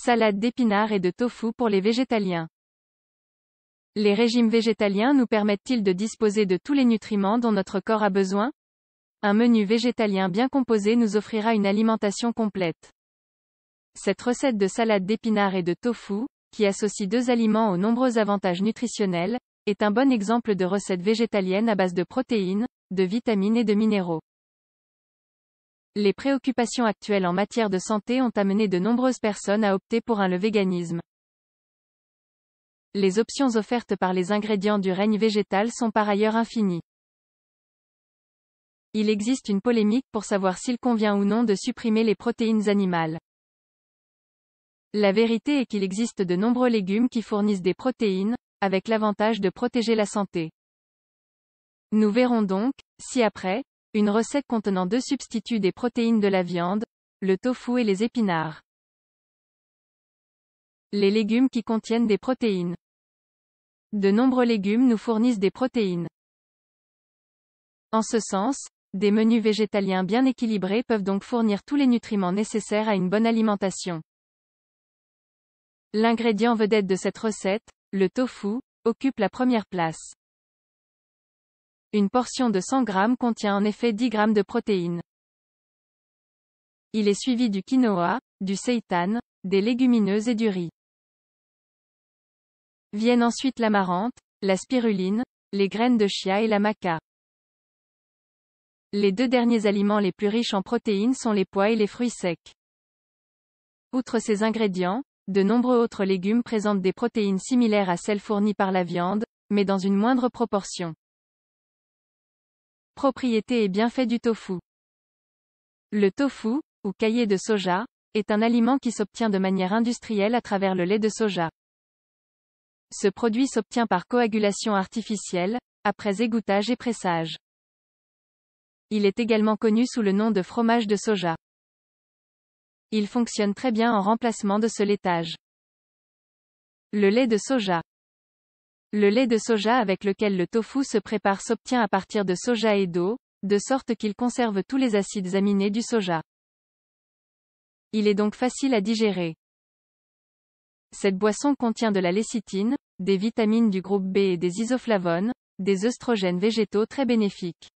Salade d'épinards et de tofu pour les végétaliens. Les régimes végétaliens nous permettent-ils de disposer de tous les nutriments dont notre corps a besoin? Un menu végétalien bien composé nous offrira une alimentation complète. Cette recette de salade d'épinards et de tofu, qui associe deux aliments aux nombreux avantages nutritionnels, est un bon exemple de recette végétalienne à base de protéines, de vitamines et de minéraux. Les préoccupations actuelles en matière de santé ont amené de nombreuses personnes à opter pour le véganisme. Les options offertes par les ingrédients du règne végétal sont par ailleurs infinies. Il existe une polémique pour savoir s'il convient ou non de supprimer les protéines animales. La vérité est qu'il existe de nombreux légumes qui fournissent des protéines, avec l'avantage de protéger la santé. Nous verrons donc, ci-après, une recette contenant deux substituts des protéines de la viande, le tofu et les épinards. Les légumes qui contiennent des protéines. De nombreux légumes nous fournissent des protéines. En ce sens, des menus végétaliens bien équilibrés peuvent donc fournir tous les nutriments nécessaires à une bonne alimentation. L'ingrédient vedette de cette recette, le tofu, occupe la première place. Une portion de 100 g contient en effet 10 g de protéines. Il est suivi du quinoa, du seitan, des légumineuses et du riz. Viennent ensuite l'amarante, la spiruline, les graines de chia et la maca. Les deux derniers aliments les plus riches en protéines sont les pois et les fruits secs. Outre ces ingrédients, de nombreux autres légumes présentent des protéines similaires à celles fournies par la viande, mais dans une moindre proportion. Propriétés et bienfaits du tofu. Le tofu, ou caillé de soja, est un aliment qui s'obtient de manière industrielle à travers le lait de soja. Ce produit s'obtient par coagulation artificielle, après égouttage et pressage. Il est également connu sous le nom de fromage de soja. Il fonctionne très bien en remplacement de ce laitage. Le lait de soja. Le lait de soja avec lequel le tofu se prépare s'obtient à partir de soja et d'eau, de sorte qu'il conserve tous les acides aminés du soja. Il est donc facile à digérer. Cette boisson contient de la lécithine, des vitamines du groupe B et des isoflavones, des œstrogènes végétaux très bénéfiques.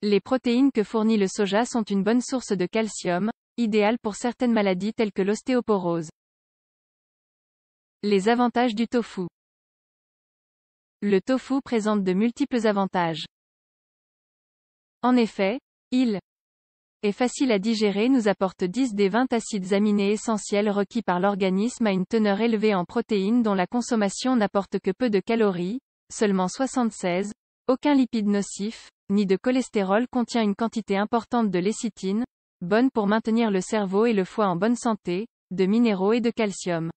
Les protéines que fournit le soja sont une bonne source de calcium, idéale pour certaines maladies telles que l'ostéoporose. Les avantages du tofu. Le tofu présente de multiples avantages. En effet, il est facile à digérer, nous apporte 10 des 20 acides aminés essentiels requis par l'organisme à une teneur élevée en protéines dont la consommation n'apporte que peu de calories, seulement 76, aucun lipide nocif, ni de cholestérol, contient une quantité importante de lécithine, bonne pour maintenir le cerveau et le foie en bonne santé, de minéraux et de calcium.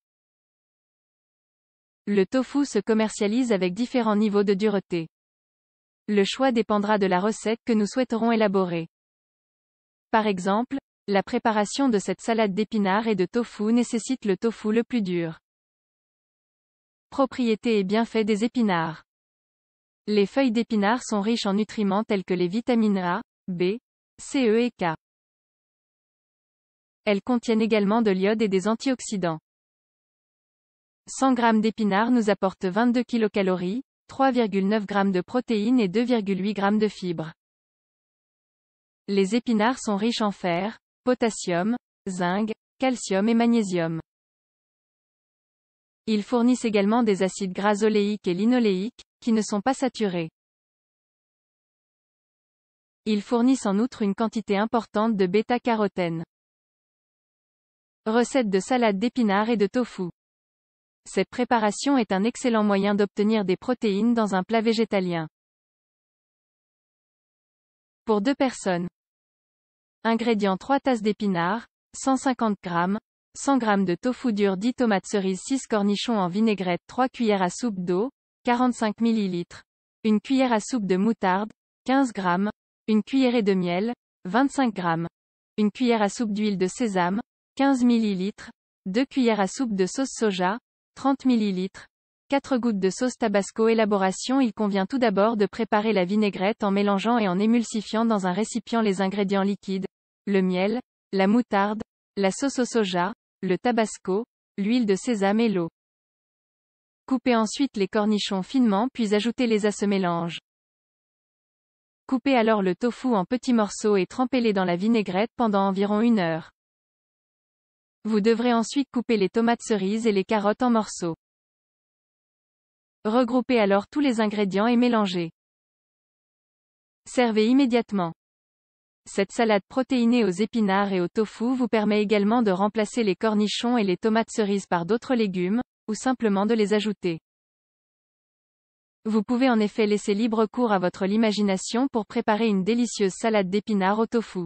Le tofu se commercialise avec différents niveaux de dureté. Le choix dépendra de la recette que nous souhaiterons élaborer. Par exemple, la préparation de cette salade d'épinards et de tofu nécessite le tofu le plus dur. Propriétés et bienfaits des épinards. Les feuilles d'épinards sont riches en nutriments tels que les vitamines A, B, C, E et K. Elles contiennent également de l'iode et des antioxydants. 100 g d'épinards nous apportent 22 kcal, 3,9 g de protéines et 2,8 g de fibres. Les épinards sont riches en fer, potassium, zinc, calcium et magnésium. Ils fournissent également des acides gras oléiques et linoléiques, qui ne sont pas saturés. Ils fournissent en outre une quantité importante de bêta-carotène. Recette de salade d'épinards et de tofu. Cette préparation est un excellent moyen d'obtenir des protéines dans un plat végétalien. Pour 2 personnes. Ingrédients: 3 tasses d'épinards, 150 g, 100 g de tofu dur, 10 tomates cerises, 6 cornichons en vinaigrette, 3 cuillères à soupe d'eau, 45 ml, une cuillère à soupe de moutarde, 15 g, une cuillerée de miel, 25 g, une cuillère à soupe d'huile de sésame, 15 ml, 2 cuillères à soupe de sauce soja, 30 ml, 4 gouttes de sauce tabasco. Élaboration: il convient tout d'abord de préparer la vinaigrette en mélangeant et en émulsifiant dans un récipient les ingrédients liquides, le miel, la moutarde, la sauce au soja, le tabasco, l'huile de sésame et l'eau. Coupez ensuite les cornichons finement puis ajoutez les à ce mélange. Coupez alors le tofu en petits morceaux et trempez-les dans la vinaigrette pendant environ 1 heure. Vous devrez ensuite couper les tomates cerises et les carottes en morceaux. Regroupez alors tous les ingrédients et mélangez. Servez immédiatement. Cette salade protéinée aux épinards et au tofu vous permet également de remplacer les cornichons et les tomates cerises par d'autres légumes, ou simplement de les ajouter. Vous pouvez en effet laisser libre cours à votre imagination pour préparer une délicieuse salade d'épinards au tofu.